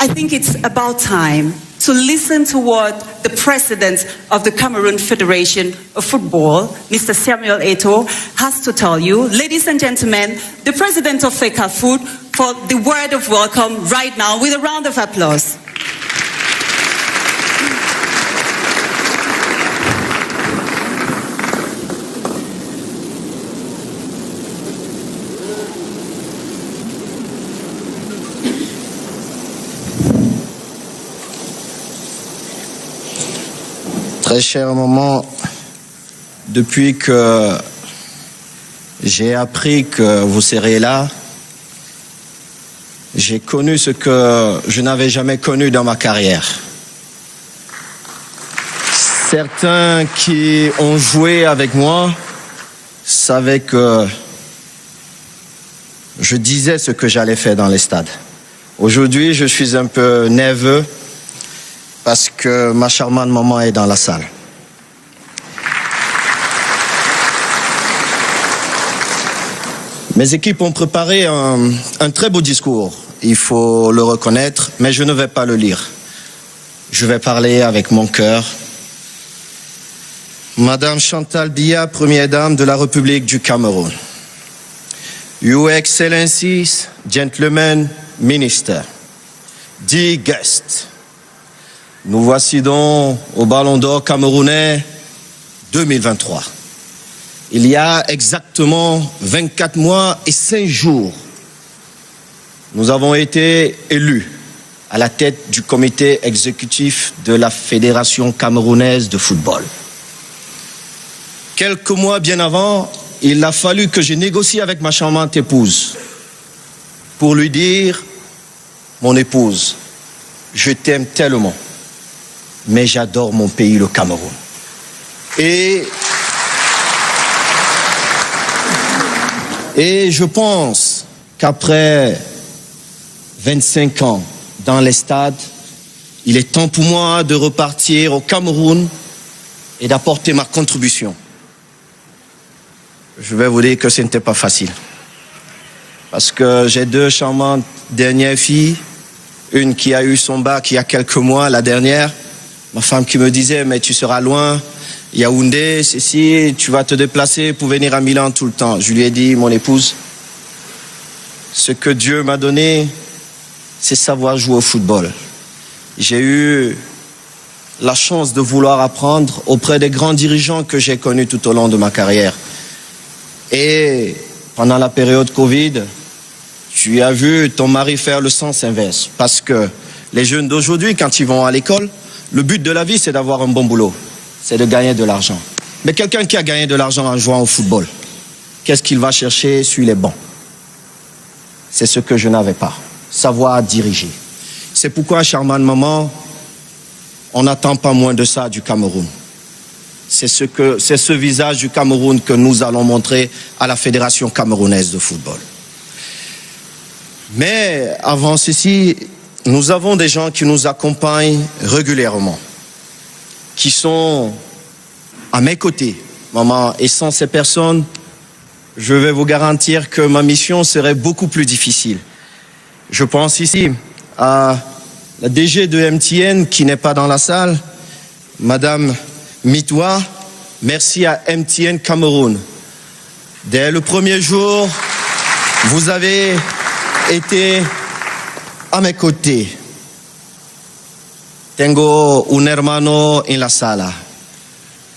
I think it's about time to listen to what the president of the Cameroon Federation of Football, Mr. Samuel Eto'o, has to tell you. Ladies and gentlemen, the president of FECAFOOT for the word of welcome right now with a round of applause. Très cher maman, depuis que j'ai appris que vous serez là, j'ai connu ce que je n'avais jamais connu dans ma carrière. Certains qui ont joué avec moi savaient que je disais ce que j'allais faire dans les stades. Aujourd'hui, je suis un peu nerveux parce que ma charmante maman est dans la salle. Mes équipes ont préparé un très beau discours, il faut le reconnaître, mais je ne vais pas le lire. Je vais parler avec mon cœur. Madame Chantal Biya, Première Dame de la République du Cameroun. Your Excellencies, Gentlemen, Minister, dear guests, nous voici donc au Ballon d'Or camerounais 2023. Il y a exactement 24 mois et 5 jours, nous avons été élus à la tête du comité exécutif de la Fédération camerounaise de football. Quelques mois bien avant, il a fallu que je négocie avec ma charmante épouse pour lui dire, mon épouse, je t'aime tellement, mais j'adore mon pays, le Cameroun. Et je pense qu'après 25 ans dans les stades, il est temps pour moi de repartir au Cameroun et d'apporter ma contribution. Je vais vous dire que ce n'était pas facile. Parce que j'ai 2 charmantes dernières filles, une qui a eu son bac il y a quelques mois, la dernière. Ma femme qui me disait, mais tu seras loin, Yaoundé, ceci, tu vas te déplacer pour venir à Milan tout le temps. Je lui ai dit, mon épouse, ce que Dieu m'a donné, c'est savoir jouer au football. J'ai eu la chance de vouloir apprendre auprès des grands dirigeants que j'ai connus tout au long de ma carrière. Et pendant la période Covid, tu as vu ton mari faire le sens inverse. Parce que les jeunes d'aujourd'hui, quand ils vont à l'école, le but de la vie, c'est d'avoir un bon boulot. C'est de gagner de l'argent. Mais quelqu'un qui a gagné de l'argent en jouant au football, qu'est-ce qu'il va chercher sur les bancs? C'est ce que je n'avais pas. Savoir diriger. C'est pourquoi, charmante maman, on n'attend pas moins de ça du Cameroun. C'est ce visage du Cameroun que nous allons montrer à la Fédération camerounaise de football. Mais avant ceci, nous avons des gens qui nous accompagnent régulièrement, qui sont à mes côtés, maman. Et sans ces personnes, je vais vous garantir que ma mission serait beaucoup plus difficile. Je pense ici à la DG de MTN qui n'est pas dans la salle, Madame Mitwa. Merci à MTN Cameroun. Dès le premier jour, vous avez été à mes côtés. Tengo un hermano en la sala.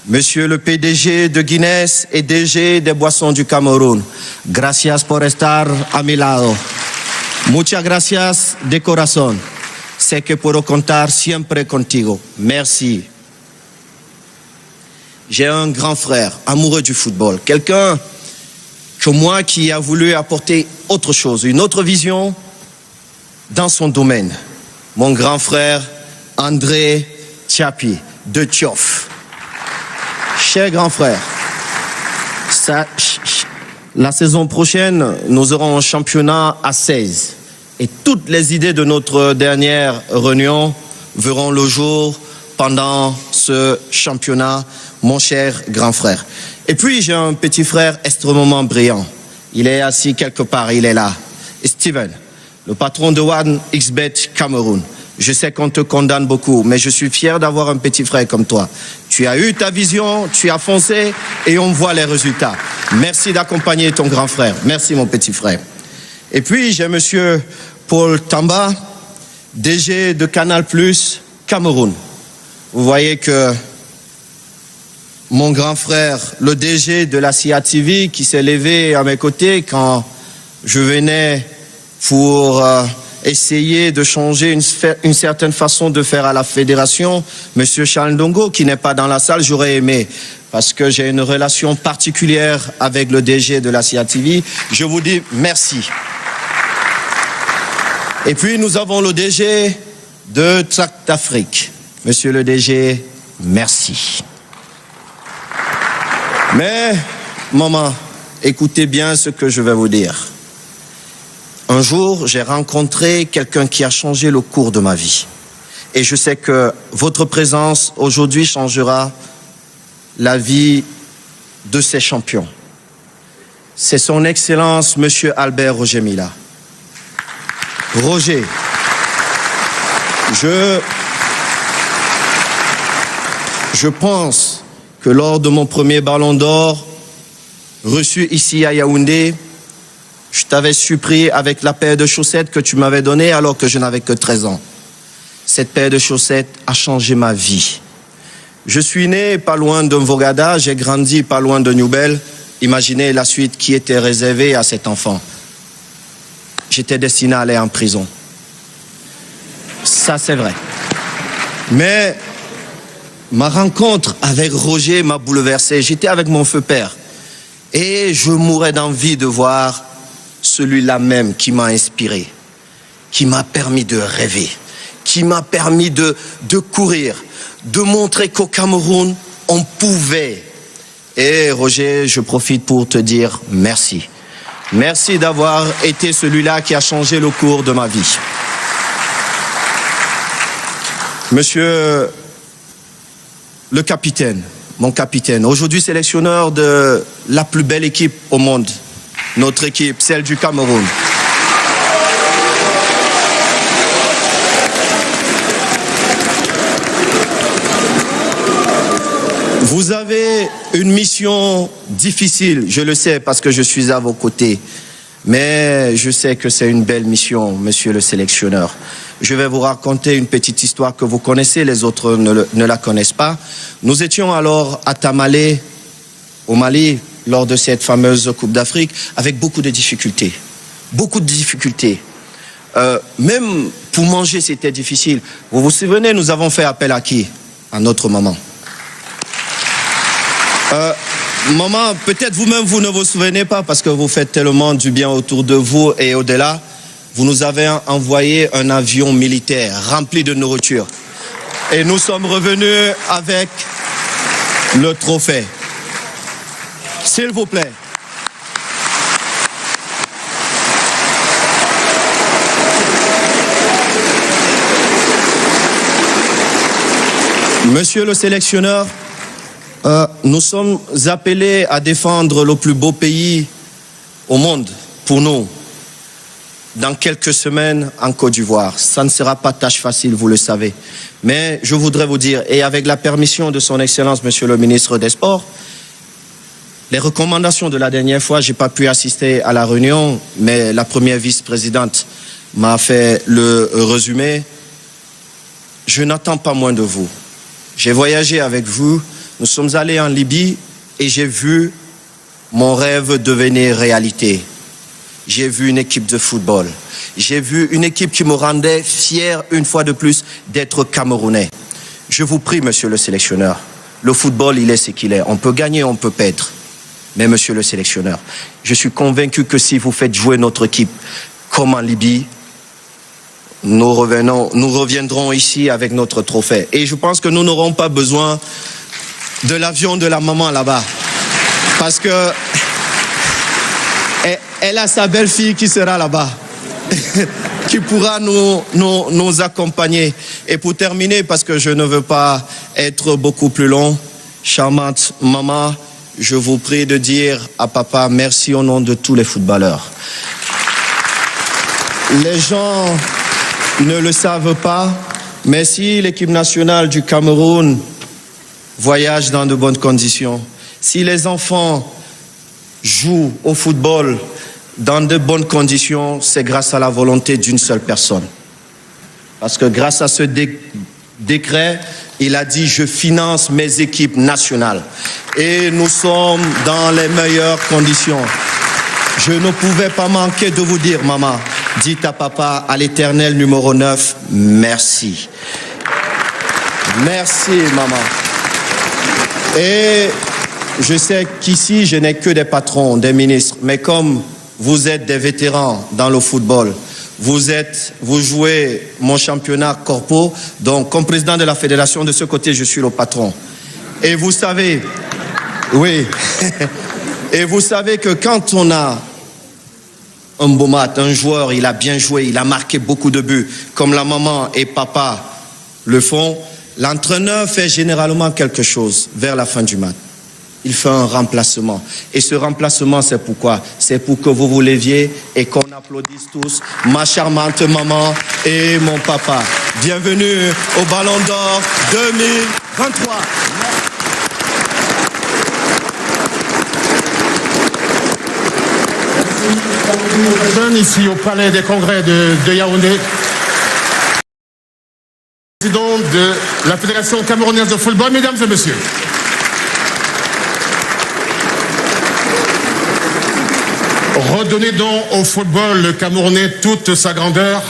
Monsieur le PDG de Guinness et DG des Boissons du Cameroun. Gracias por estar a mi lado. Muchas gracias de corazón. Sé que puedo contar siempre contigo. Merci. J'ai un grand frère, amoureux du football. Quelqu'un que moi qui a voulu apporter autre chose, une autre vision dans son domaine. Mon grand frère, André Tchapi, de Tchof. Cher grand frère, la saison prochaine, nous aurons un championnat à 16. Et toutes les idées de notre dernière réunion verront le jour pendant ce championnat, mon cher grand frère. Et puis, j'ai un petit frère extrêmement brillant. Il est assis quelque part, il est là. Steven, le patron de 1xBet Cameroun. Je sais qu'on te condamne beaucoup, mais je suis fier d'avoir un petit frère comme toi. Tu as eu ta vision, tu as foncé et on voit les résultats. Merci d'accompagner ton grand frère. Merci mon petit frère. Et puis j'ai monsieur Paul Tamba, DG de Canal+ Cameroun. Vous voyez que mon grand frère, le DG de la CIA TV, qui s'est levé à mes côtés quand je venais pour essayer de changer une certaine façon de faire à la fédération. Monsieur Charles Ndongo, qui n'est pas dans la salle, j'aurais aimé, parce que j'ai une relation particulière avec le DG de la CIA TV. Je vous dis merci. Et puis nous avons le DG de Tract Afrique. Monsieur le DG, merci. Mais, maman, écoutez bien ce que je vais vous dire. Un jour, j'ai rencontré quelqu'un qui a changé le cours de ma vie. Et je sais que votre présence aujourd'hui changera la vie de ces champions. C'est son Excellence, Monsieur Albert Roger Mila. Roger, je pense que lors de mon premier ballon d'or, reçu ici à Yaoundé, je t'avais surpris avec la paire de chaussettes que tu m'avais donnée alors que je n'avais que 13 ans. Cette paire de chaussettes a changé ma vie. Je suis né pas loin de Mvogada, j'ai grandi pas loin de Newbel. Imaginez la suite qui était réservée à cet enfant. J'étais destiné à aller en prison. Ça, c'est vrai. Mais ma rencontre avec Roger m'a bouleversé. J'étais avec mon feu père. Et je mourais d'envie de voir celui-là même qui m'a inspiré, qui m'a permis de rêver, qui m'a permis de courir, de montrer qu'au Cameroun, on pouvait. Et Roger, je profite pour te dire merci. Merci d'avoir été celui-là qui a changé le cours de ma vie. Monsieur le capitaine, mon capitaine, aujourd'hui sélectionneur de la plus belle équipe au monde, notre équipe, celle du Cameroun. Vous avez une mission difficile, je le sais parce que je suis à vos côtés. Mais je sais que c'est une belle mission, monsieur le sélectionneur. Je vais vous raconter une petite histoire que vous connaissez, les autres ne la connaissent pas. Nous étions alors à Tamale, au Mali, lors de cette fameuse Coupe d'Afrique, avec beaucoup de difficultés. Beaucoup de difficultés. Même pour manger, c'était difficile. Vous vous souvenez, nous avons fait appel à qui? À notre maman. Maman, peut-être vous-même, vous ne vous souvenez pas parce que vous faites tellement du bien autour de vous et au-delà. Vous nous avez envoyé un avion militaire rempli de nourriture. Et nous sommes revenus avec le trophée. S'il vous plaît. Monsieur le sélectionneur, nous sommes appelés à défendre le plus beau pays au monde pour nous. Dans quelques semaines en Côte d'Ivoire. Ça ne sera pas tâche facile, vous le savez. Mais je voudrais vous dire, et avec la permission de son Excellence, Monsieur le ministre des Sports, les recommandations de la dernière fois, j'ai pas pu assister à la réunion, mais la première vice-présidente m'a fait le résumé. Je n'attends pas moins de vous. J'ai voyagé avec vous, nous sommes allés en Libye et j'ai vu mon rêve devenir réalité. J'ai vu une équipe de football. J'ai vu une équipe qui me rendait fier une fois de plus d'être Camerounais. Je vous prie, monsieur le sélectionneur, le football, il est ce qu'il est. On peut gagner, on peut perdre. Mais monsieur le sélectionneur, je suis convaincu que si vous faites jouer notre équipe comme en Libye, nous reviendrons ici avec notre trophée. Et je pense que nous n'aurons pas besoin de l'avion de la maman là-bas. Parce que elle a sa belle-fille qui sera là-bas, qui pourra nous accompagner. Et pour terminer, parce que je ne veux pas être beaucoup plus long, charmante maman, je vous prie de dire à papa merci au nom de tous les footballeurs. Les gens ne le savent pas, Mais si l'équipe nationale du Cameroun voyage dans de bonnes conditions, si les enfants jouent au football dans de bonnes conditions, c'est grâce à la volonté d'une seule personne. Parce que grâce à ce décret, il a dit « je finance mes équipes nationales ». Et nous sommes dans les meilleures conditions. Je ne pouvais pas manquer de vous dire, maman, dites à papa, à l'Éternel numéro 9, merci. Merci, maman. Et je sais qu'ici, je n'ai que des patrons, des ministres, mais comme vous êtes des vétérans dans le football, vous jouez mon championnat corpo, donc comme président de la fédération, de ce côté, je suis le patron. Et vous savez, oui, et vous savez que quand on a un beau match, un joueur, il a bien joué, il a marqué beaucoup de buts, comme la maman et papa le font, l'entraîneur fait généralement quelque chose vers la fin du match. Il fait un remplacement. Et ce remplacement, c'est pourquoi? C'est pour que vous vous leviez et qu'on applaudisse tous ma charmante maman et mon papa. Bienvenue au Ballon d'Or 2023. Ici au Palais des Congrès de Yaoundé. Président de la Fédération camerounaise de football, mesdames et messieurs. Redonnez donc au football camerounais toute sa grandeur.